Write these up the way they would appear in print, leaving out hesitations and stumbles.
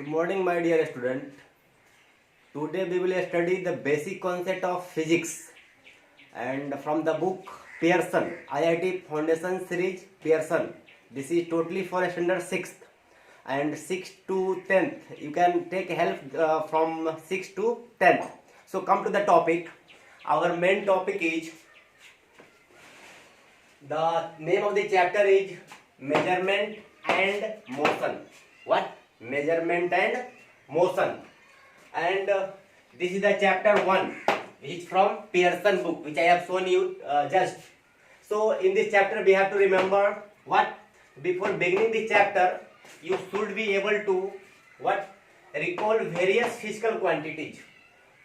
Good morning, my dear student. Today we will study the basic concept of physics and from the book Pearson, IIT Foundation Series Pearson. This is totally for standard 6th and 6th to 10th. You can take help from 6th to 10th. So come to the topic. Our main topic is, the name of the chapter is measurement and motion. What? Measurement and motion. And this is the chapter 1, which is from Pearson book, which I have shown you just. So in this chapter we have to remember what? Before beginning the chapter, you should be able to what? Recall various physical quantities.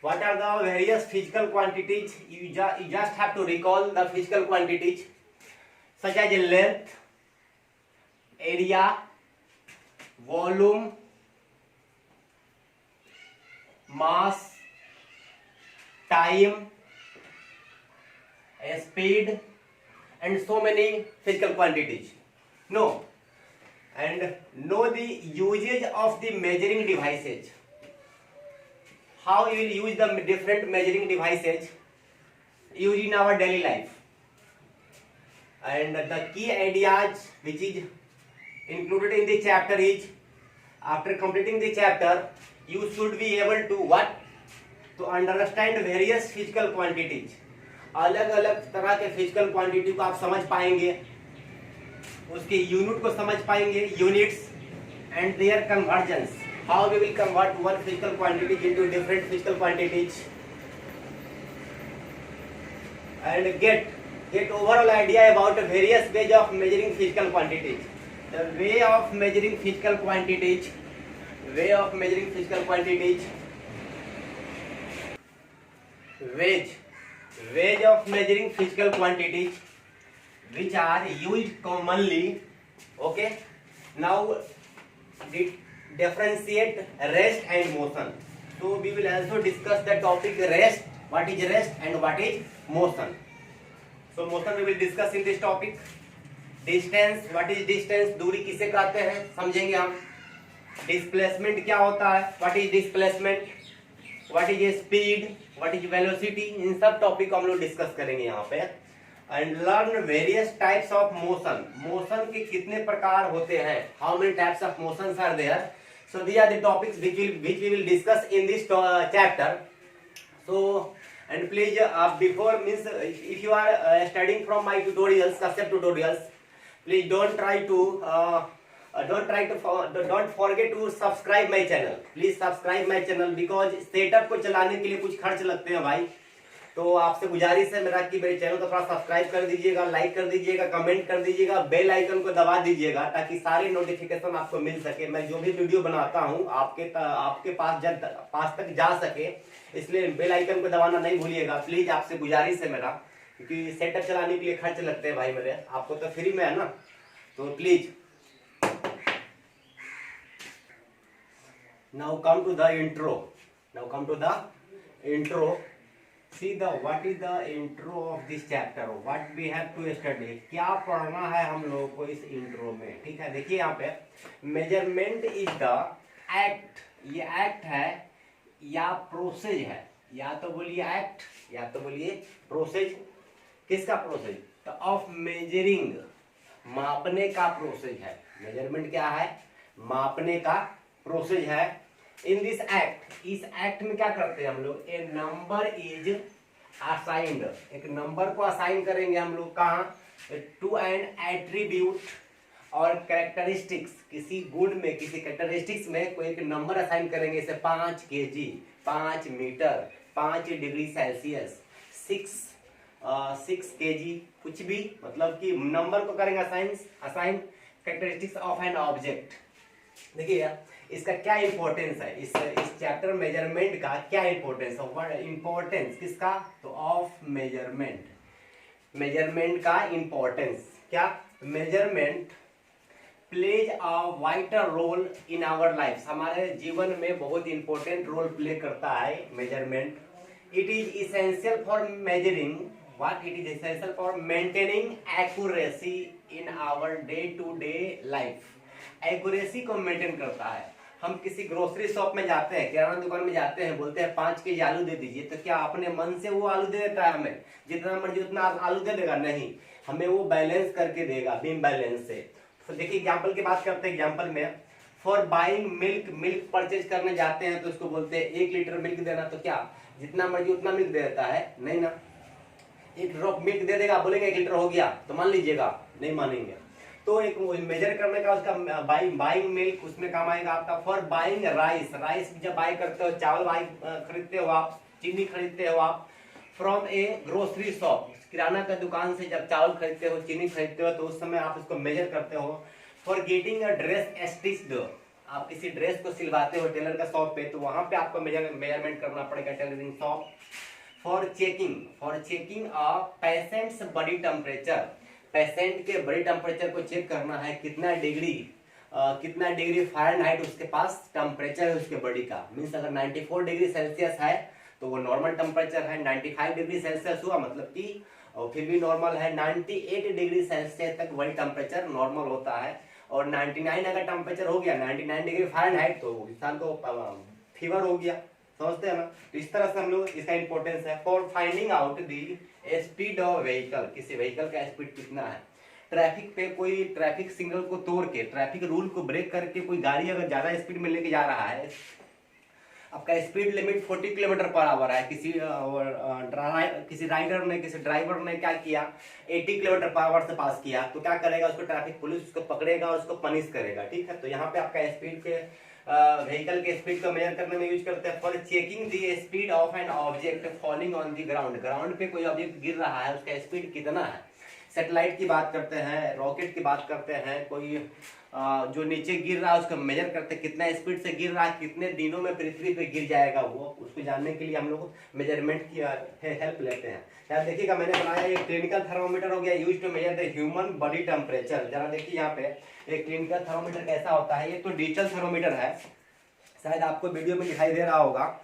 What are the various physical quantities? You just have to recall the physical quantities such as length, area, volume, mass, time, speed, and so many physical quantities. Know the usage of the measuring devices. How you will use the different measuring devices used in our daily life. And the key ideas which is included in the chapter is, after completing the chapter, you should be able to what? To understand various physical quantities. अलग अलग तरह के physical quantity को आप समझ पाएंगे, उसके unit को समझ पाएंगे, units and their conversions. How we will convert one physical quantity into different physical quantities, and get overall idea about various ways of measuring physical quantities. The way of measuring physical quantities, ways of measuring physical quantities, which are used commonly. Okay, now differentiate rest and motion. So we will also discuss the topic rest, what is rest and what is motion. So motion we will discuss in this topic. Distance, what is distance, दूरी किसे कहते हैं समझेंगे हम. Displacement क्या होता है, what is displacement, what is speed, what is velocity, इन सब टॉपिक को हम लोग डिस्कस करेंगे यहाँ पे. And learn various types of motion. Motion के कितने प्रकार होते हैं, how many types of motions are there. So these are the topics which we will discuss in this chapter. So and please before means if you are studying from my tutorials, concept tutorials, please don't forget to subscribe my channel. Please subscribe my channel because setup को चलाने के लिए कुछ खर्च लगते हैं भाई. तो आपसे गुजारिश है मेरा कि मेरे चैनल को थोड़ा सब्सक्राइब कर दीजिएगा, लाइक कर दीजिएगा, कमेंट कर दीजिएगा, बेल आइकन को दबा दीजिएगा ताकि सारे नोटिफिकेशन आपको मिल सके. मैं जो भी वीडियो बनाता हूं आपके पास तक जा सके, इसलिए बेल आइकन को दबाना नहीं भूलिएगा. प्लीज आपसे गुजारिश है मेरा, क्योंकि सेटअप चलाने के लिए खर्च लगते हैं भाई मेरे, आपको तो फ्री में है ना. तो please now come to the intro. See what is the intro of this chapter, what we have to study, क्या पढ़ना है हम लोगों को इस इंट्रो में. ठीक है, देखिए यहाँ पे मेजरमेंट इज द एक्ट. ये एक्ट है या प्रोसेस है, या तो बोलिए एक्ट या तो बोलिए प्रोसेस. किसका प्रोसेस? तो ऑफ मेजरिंग, मापने का प्रोसेस है. मेजरमेंट क्या है? मापने का प्रोसेस है. इन दिस एक्ट, इस एक्ट में क्या करते हैं हम लोग? ए नंबर इज असाइंड, एक नंबर को असाइन करेंगे हम लोग. कहाँ? टू एन एट्रीब्यूट और कैरेक्टरिस्टिक्स, किसी गुण में, किसी कैरेक्टरिस्टिक्स में कोई एक नंबर असाइन करेंगे. जैसे 5 kg, 5 metre, 5 degree Celsius, 6 kg, कुछ भी, मतलब कि नंबर को करेंगे assign characteristics of an object. देखिए इसका क्या इंपॉर्टेंस है, इस चैप्टर मेजरमेंट का क्या इंपॉर्टेंस है. इंपॉर्टेंस किसका? तो ऑफ मेजरमेंट का इंपॉर्टेंस क्या? Measurement plays a vital role in our life. हमारे जीवन में बहुत इंपॉर्टेंट रोल प्ले करता है measurement. It is essential for measuring what it is essential for maintaining accuracy in our day to day life. Accuracy को maintain करता है. हम किसी ग्रोसरी शॉप में जाते हैं, किराना दुकान में जाते हैं, बोलते हैं 5 केजी आलू दे दीजिए, तो क्या अपने मन से वो आलू दे देता है हमें? जितना मर्जी उतना आलू दे देगा? नहीं, हमें वो बैलेंस करके देगा, बीम बैलेंस से। तो देखिए एग्जाम्पल की बात करते हैं। एग्जाम्पल में for buying milk, milk purchase करने जाते हैं तो उसको बोलते हैं 1 लीटर मिल्क देना, तो क्या जितना मर्जी उतना मिल्क दे देता है? नहीं ना, 1 ड्रॉप मिल्क दे देगा, बोलेंगे 1 लीटर हो गया, तो मान लीजिएगा, नहीं मानेंगे। तो एक मेजर करने का उसका बाइंग मिल्क उसमें काम आएगा आपका। फॉर बाइंग राइस, राइस जब बाई करते हो, चावल बाई खरीदते हो आप, चीनी खरीदते हो आप फ्रॉम ए ग्रोसरी शॉप, किराना का दुकान से जब चावल खरीदते हो, चीनी खरीदते हो, तो उस समय आप उसको मेजर करते हो। For getting a dress stitched, आप किसी ड्रेस को सिलवाते हो टेलर का शॉप पे, तो वहां पे आपको मेजरमेंट करना पड़ेगा, tailoring shop. For checking a patients body temperature, patient के बॉडी टेम्परेचर को चेक करना है, कितना डिग्री फ़ारेनहाइट उसके पास टेम्परेचर है उसके बॉडी का। मीन्स अगर 94 डिग्री सेल्सियस है तो वो नॉर्मल टेम्परेचर है, 95 डिग्री सेल्सियस हुआ मतलब कि और फिर भी नॉर्मल है, 98 डिग्री सेल्सियस तक वही टेम्परेचर नॉर्मल होता है। और 99 अगर टेम्परेचर हो गया, 99 डिग्री फ़ारेनहाइट, तो इंसान को फीवर हो गया, समझते हैं ना। तो इस तरह से हम लोग इसका इंपॉर्टेंस है। For finding out the speed of vehicle, किसी व्हीकल का स्पीड कितना है। ट्रैफिक पे कोई ट्रैफिक सिग्नल को तोड़ के, ट्रैफिक रूल को ब्रेक करके कोई गाड़ी अगर ज्यादा स्पीड में लेके जा रहा है, आपका speed limit 40 kilometre per hour है, किसी राइडर ने, किसी ड्राइवर ने क्या किया, 80 किलोमीटर पर आवर से पास किया, तो क्या करेगा, उसको ट्रैफिक पुलिस उसको पकड़ेगा और उसको पनिश करेगा। ठीक है, तो यहाँ पे आपका स्पीड के व्हीकल के स्पीड को मेजर करने में यूज करते हैं। For checking the speed of an object falling on the ground, ground पे कोई ऑब्जेक्ट गिर रहा है, उसका स्पीड कितना है। सैटेलाइट की बात करते हैं, रॉकेट की बात करते हैं, कोई जो नीचे गिर रहा है उसको मेजर करते हैं, कितना स्पीड से गिर रहा है, कितने दिनों में पृथ्वी पे गिर जाएगा वो, उसको जानने के लिए हम लोग मेजरमेंट की हेल्प लेते हैं। यार देखिएगा, मैंने बनाया एक क्लिनिकल थर्मोमीटर हो गया, use to measure the human body temperature. जरा देखिए यहाँ पे एक क्लिनिकल थर्मोमीटर कैसा होता है। ये तो डिजिटल थर्मोमीटर है, शायद आपको वीडियो में दिखाई दे रहा होगा।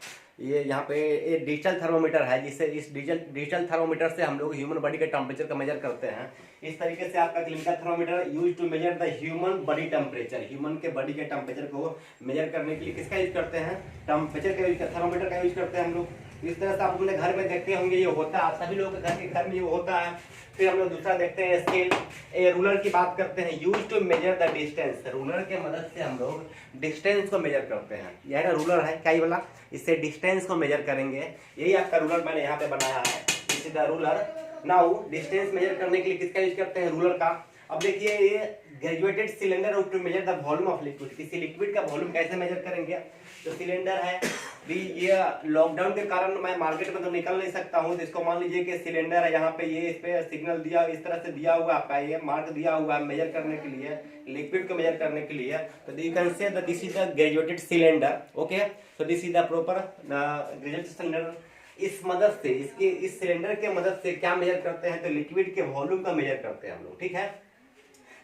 ये यहाँ पे एक डिजिटल थर्मोमीटर है, जिससे इस डिजिटल थर्मोमीटर से हम लोग ह्यूमन बॉडी के टेम्परेचर का मेजर करते हैं। इस तरीके से आपका clinical thermometer use to measure the human body temperature, human के बॉडी के टेम्परेचर को मेजर करने के लिए किसका यूज करते हैं, टेम्परेचर का यूज, थर्मोमीटर का यूज करते हैं हम लोग। इस तरह से आप अपने घर में देखते होंगे, ये होता है, सभी लोगों के घर में ये होता है। फिर हम लोग दूसरा देखते हैं स्केल, रूलर की बात करते हैं, use to measure the distance, ruler के मदद से हम लोग डिस्टेंस को मेजर करते हैं। यह ना रूलर है क्या, ये वाला, इससे डिस्टेंस को मेजर करेंगे। यही आपका रूलर मैंने यहाँ पे बनाया है, this is the ruler. Now distance measure करने के लिए किसका यूज करते हैं, रूलर का। अब देखिए ये graduated cylinder to measure the volume of liquid, किसी लिक्विड का वॉल्यूम कैसे मेजर करेंगे। तो सिलेंडर है भी, ये लॉकडाउन के कारण मैं मार्केट में तो निकल नहीं सकता हूँ, तो इसको मान लीजिए कि सिलेंडर है, यहाँ पे ये इस पे सिग्नल दिया, इस तरह से दिया हुआ आपका, ये मार्क दिया हुआ है मेजर करने के लिए, लिक्विड को मेजर करने के लिए। तो you can say this is the graduated cylinder, okay. तो this is the proper graduated cylinder. इस मदद से, इसके इस सिलेंडर के मदद से क्या मेजर करते हैं, तो लिक्विड के वॉल्यूम का मेजर करते हैं हम लोग। ठीक है,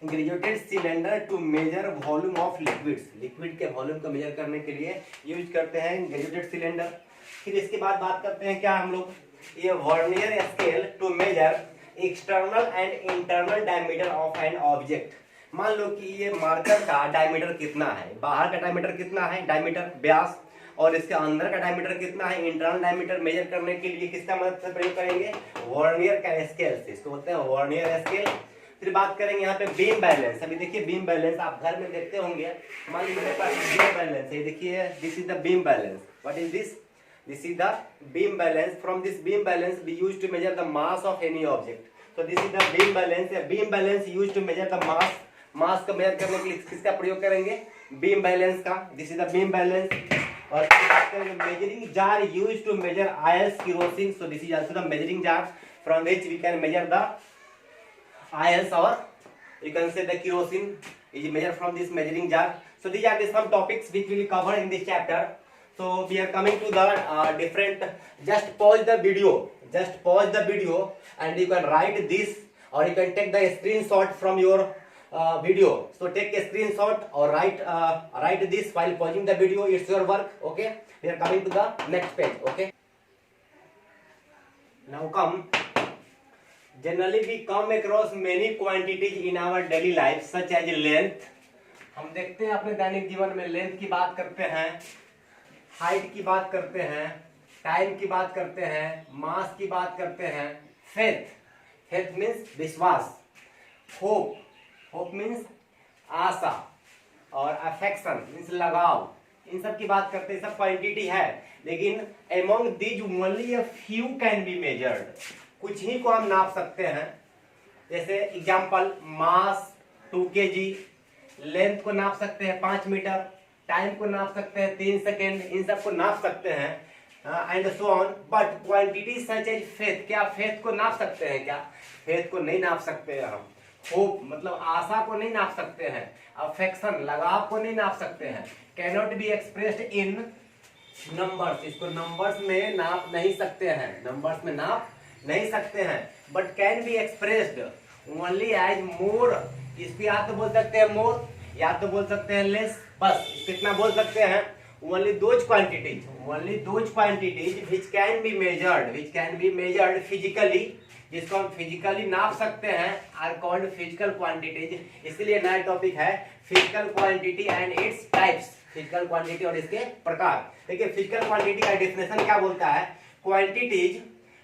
graduated cylinder to measure volume of liquids, liquid के वॉल्यूम को मेजर करने के लिए यूज करते हैं ग्रेजुएटेड सिलेंडर। फिर इसके बाद बात करते हैं क्या हम लोग, ये vernier scale to measure external and internal diameter of an object. मान लो कि ये मार्कर का डायमीटर कितना है, बाहर का डायमीटर कितना है, डायमीटर व्यास, और इसके अंदर का डायमीटर कितना है, इंटरनल डायमीटर मेजर करने के लिए किसका मदद से प्रयोग करेंगे, वर्नियर का स्केल से, इसको बोलते हैं वर्नियर स्केल। फिर बात करेंगे यहाँ पे बीम बैलेंस। अभी देखिए बीम बैलेंस आप घर में देखते होंगे, मान लीजिए मेरे पास बीम बैलेंस है, देखिए this is the beam balance. What is this, this is the beam balance. From this beam balance we use to measure the mass of any object. तो this is the beam balance, beam balance use to measure the mass, mass को measure करने के लिए किसका प्रयोग करेंगे, beam balance का, this is the beam balance. और बात करेंगे measuring jar use to measure oils kerosene. So this is also the measuring jar from which we can measure the ions, or you can say the kerosene is measured from this measuring jar. So these are the some topics which we will cover in this chapter. So we are coming to the different, just pause the video, and you can write this, or you can take the screenshot from your video. So take a screenshot or write this while pausing the video, it's your work, okay. We are coming to the next page, okay. Now come, generally we come across many quantities in our daily life, such as length, हम देखते हैं अपने दैनिक जीवन में length की बात करते हैं, हाइट की बात करते हैं, टाइम की बात करते हैं, मास की बात करते हैं, फेथ, फेथ मीन्स विश्वास, होप, होप मीन्स आशा, और अफेक्शन मीन्स लगाव, इन सब की बात करते हैं। सब क्वांटिटी है, लेकिन among these only a few can be measured, कुछ ही को हम नाप सकते हैं। जैसे एग्जांपल मास 2 kg, लेंथ को नाप सकते हैं 5 मीटर, टाइम को नाप सकते हैं 3 सेकेंड, इन सब को नाप सकते हैं and so on. But quantity such as faith, क्या फेथ को नाप सकते हैं? क्या फेथ को नहीं नाप सकते हैं हम। होप मतलब आशा को नहीं नाप सकते हैं, अफेक्शन लगाव को नहीं नाप सकते हैं। Cannot be expressed in numbers, इसको नंबर्स में नाप नहीं सकते हैं, नंबर्स में नाप नहीं सकते हैं। But can be expressed only as more, इसको या तो बोल सकते हैं मोर, या तो बोल सकते हैं लेस, बस कितना बोल सकते हैं। Only those quantities, only those quantities which can be measured, which can be measured physically, जिसको हम फिजिकली नाप सकते हैं, आर कॉल्ड फिजिकल क्वांटिटीज। इसलिए नया टॉपिक है physical quantity and its types, physical quantity और इसके प्रकार। देखिए फिजिकल क्वांटिटी का डेफिनेशन क्या बोलता है, quantities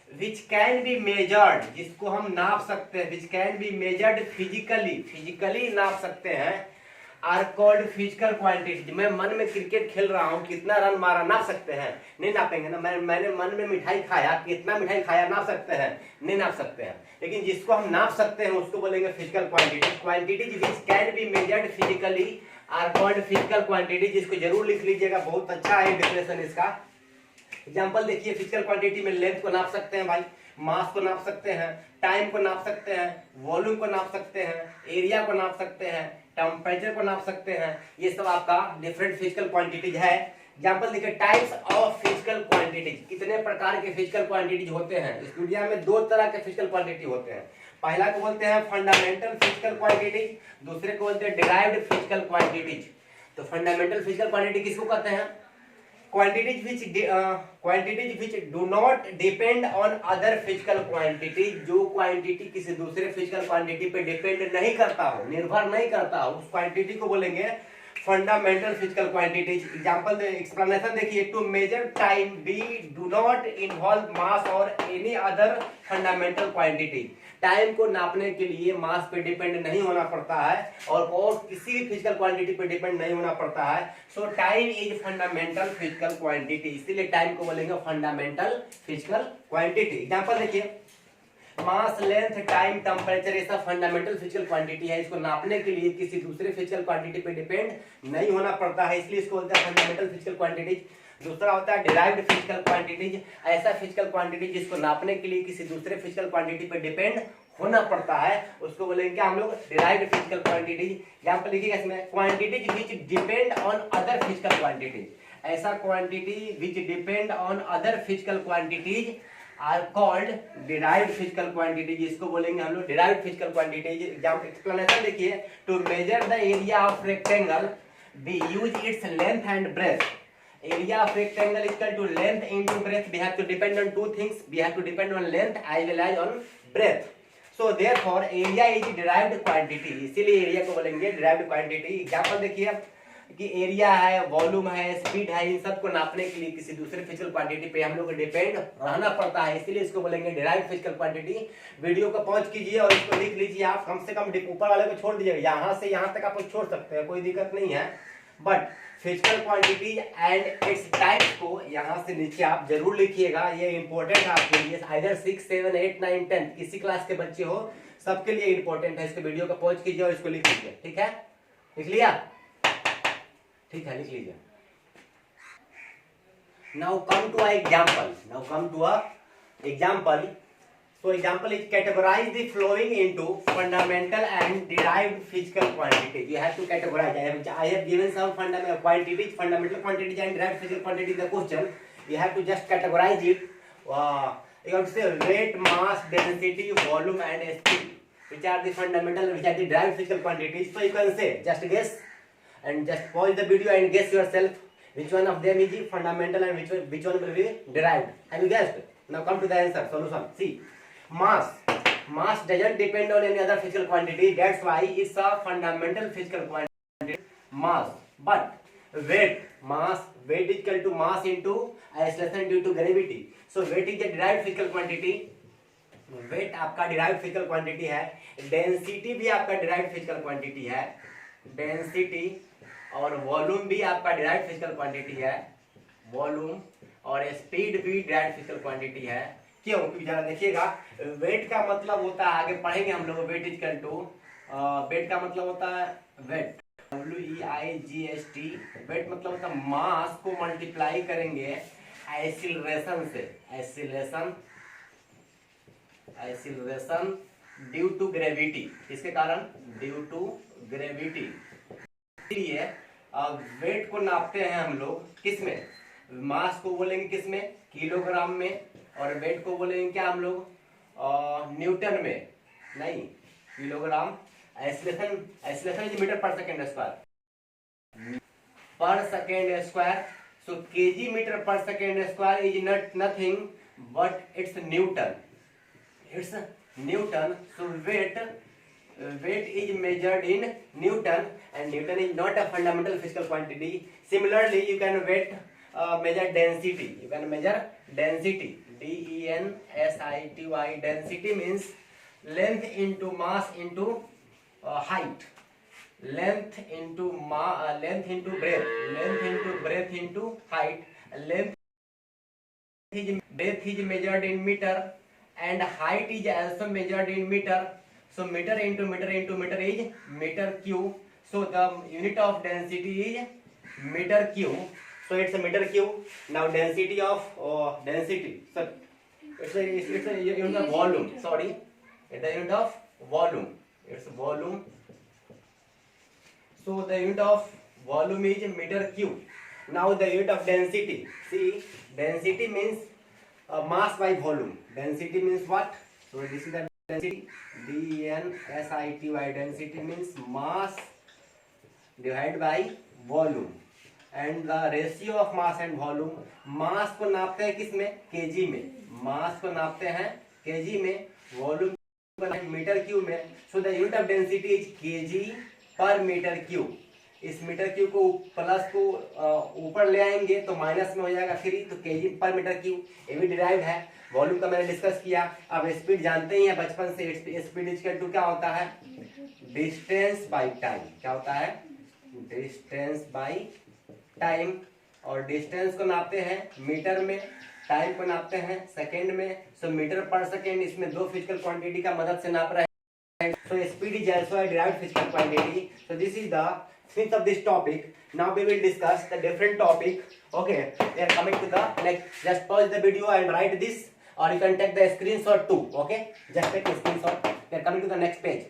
which can be measured, जिसको हम नाप सकते हैं, विच can be measured physically, physically नाप सकते हैं, आर कॉल्ड फिजिकल क्वांटिटी। मैं मन में क्रिकेट खेल रहा हूँ, कितना रन मारा नाप सकते हैं? नहीं नापेंगे ना। मैंने मन में मिठाई खाया, कितना मिठाई खाया नाप सकते हैं? नहीं नाप सकते हैं। लेकिन जिसको हम नाप सकते हैं उसको बोलेंगे physical quantity. Quantities which can be measured physically are called physical quantity, जिसको जरूर लिख लीजिएगा, बहुत अच्छा है डेफिनेशन इसका। एग्जाम्पल देखिए, फिजिकल क्वांटिटी में लेंथ को नाप सकते हैं भाई, मास को नाप सकते हैं, टाइम को नाप सकते हैं, वॉल्यूम को नाप सकते हैं, एरिया को नाप सकते हैं, टेम्परेचर को नाप सकते हैं। ये सब आपका डिफरेंट फिजिकल क्वांटिटीज है। एग्जाम्पल देखिए, टाइप्स ऑफ फिजिकल क्वांटिटीज, कितने प्रकार के फिजिकल क्वांटिटीज होते हैं। इस दुनिया में 2 तरह के फिजिकल क्वांटिटी होते हैं। पहला को बोलते हैं फंडामेंटल फिजिकल क्वांटिटीज, दूसरे को बोलते हैं डिराइव्ड फिजिकल क्वांटिटीज। तो फंडामेंटल फिजिकल क्वांटिटी किसको कहते हैं? quantities which do not depend on other physical quantity, जो क्वांटिटी किसी दूसरे फिजिकल क्वांटिटी पे डिपेंड नहीं करता हो, निर्भर नहीं करता हो, उस क्वांटिटी को बोलेंगे fundamental physical quantities. Example explanation देखिए, to measure time we do not involve mass और any other fundamental quantity. Time को नापने के लिए मास पे डिपेंड नहीं होना पड़ता है और किसी भी फिजिकल क्वांटिटी पे डिपेंड नहीं होना पड़ता है। सो time is fundamental physical quantity, इसीलिए टाइम को बोलेंगे फंडामेंटल फिजिकल क्वांटिटी। एग्जांपल देखिए, मास, लेंथ, टाइम, टेम्परेचर, ये सब फंडामेंटल फिजिकल क्वांटिटी है। इसको नापने के लिए किसी दूसरे फिजिकल क्वांटिटी पे डिपेंड नहीं होना पड़ता है, इसलिए इसको बोलते हैं फंडामेंटल फिजिकल क्वांटिटीज। दूसरा होता है डिराइव्ड फिजिकल क्वांटिटीज, ऐसा फिजिकल क्वांटिटी जिसको नापने के लिए किसी दूसरे फिजिकल क्वांटिटी पे डिपेंड होना पड़ता है, उसको बोलेंगे हम लोग डिराइव्ड फिजिकल क्वांटिटीज। एग्जांपल लिखिएगा इसमें, quantities which depend on other physical quantities, ऐसा quantity which depend on other physical quantities are called derived physical quantities, इसको बोलेंगे हम लोग derived physical quantities. Example explanation देखिए, to measure the area of rectangle we use its length and breadth. area of rectangle is equal to length into breadth. We have to depend on 2 things, we have to depend on length as well as on breadth. So therefore area is derived quantity, इसीलिए area को बोलेंगे derived quantity। Example देखिए कि area है, volume है, speed है, इन सब को नापने के लिए किसी दूसरे फिजिकल क्वांटिटी पे हम लोग डिपेंड रहना पड़ता है, इसीलिए इसको बोलेंगे डिराइव्ड फिजिकल क्वांटिटी। वीडियो को पॉज कीजिए और इसको लिख लीजिए आप, कम से कम ऊपर वाले को छोड़ दीजिएगा, यहाँ से यहाँ तक आप छोड़ सकते हैं, कोई दिक्कत नहीं है। But physical quantity and its types को यहाँ से नीचे आप जरूर लिखिएगा, ये इंपॉर्टेंट है आपके लिए। आइदर 6, 7, 8, 9, 10 किसी क्लास के बच्चे हो, सबके लिए इंपॉर्टेंट है। इसके वीडियो को पॉज कीजिए और इसको लिख लीजिए, ठीक है? लिख लिया? ठीक है, लिख लीजिए। Now come to a example, now come to a example. So example is categorize the following into fundamental and derived physical quantities. You have to categorize. I have given some fundamental quantities, fundamental quantities and derived physical quantities in the question. You have to just categorize it. You have to say rate, mass, density, volume and speed. Which are the fundamental, which are the derived physical quantities. So you can say, just guess and just pause the video and guess yourself which one of them is fundamental and which one will be derived. Have you guessed? Now come to the answer, solution. See. Mass doesn't depend on any other physical quantity, that's why it's a fundamental physical quantity. mass, but weight is equal to mass into acceleration due to gravity. So weight is a derived physical quantity. Weight आपका derived physical quantity है, density भी आपका derived physical quantity है, density और volume भी आपका derived physical quantity है, volume और स्पीड भी डिराइव्ड फिजिकल क्वांटिटी है। क्यों? क्योंकि जरा देखिएगा, वेट का मतलब होता है, आगे पढ़ेंगे हम लोग, weight is equal to, weight का मतलब होता है वेट, WEIGST, वेट मतलब होता है मास को मल्टीप्लाई करेंगे एक्सीलरेशन से, एक्सीलरेशन ड्यू टू ग्रेविटी, इसके कारण ड्यू टू ग्रेविटी। इसलिए वेट को नापते हैं हम लोग किस में, मास को बोलेंगे किस में, किलोग्राम में, और वेट को बोलेंगे क्या हम लोग, न्यूटन में, नहीं किलोग्राम। एक्सीलरेशन इज मीटर पर सेकेंड स्क्वायर, सो केजी मीटर पर second square is nothing but it's Newton, so weight is measured in Newton, and Newton is not a fundamental physical quantity. Similarly, you can measure density. You can measure density, DENSITY. Density means length into mass into height, length into breadth into height. Breadth is measured in meter, and height is also measured in meter. So meter into meter is meter cube. So the unit of density is meter cube. So it's a meter cube. Now density of density. So it's a unit of volume. Sorry, it's the unit of volume. It's volume. So the unit of volume is meter cube. Now the unit of density. See, density means mass by volume. Density means what? So this is the density, DENSITY. Density means mass divided by volume, and the ratio of mass and volume. मास को नापते हैं किस में, KG में, मास को नापते हैं KG में, वॉल्यूम मीटर क्यूब में। So the unit of density is KG पर मीटर क्यूब। इस मीटर क्यूब को प्लस को ऊपर ले आएंगे तो माइनस में हो जाएगा 3, तो केजी पर मीटर क्यूब, ये भी डिराइव्ड है। वॉल्यूम का मैंने डिस्कस किया। अब स्पीड जानते ही हैं बचपन से, स्पीड इक्वल टू क्या होता है, डिस्टेंस बाय टाइम। क्या होता है, डिस्टेंस बाय टाइम। और डिस्टेंस को नापते हैं मीटर में, टाइम को नापते हैं सेकेंड में। सो मीटर पर सेकेंड, इसमें दो फिजिकल क्वांटिटी का मदद से नाप रहे हैं। So speed is also a derived physical quantity. So this is the fifth of this topic. Now we will discuss the different topic. Okay, we are coming to the next. Just pause the video and write this, or you can take the screenshot too. Okay, just take a screenshot. We are coming to the next page.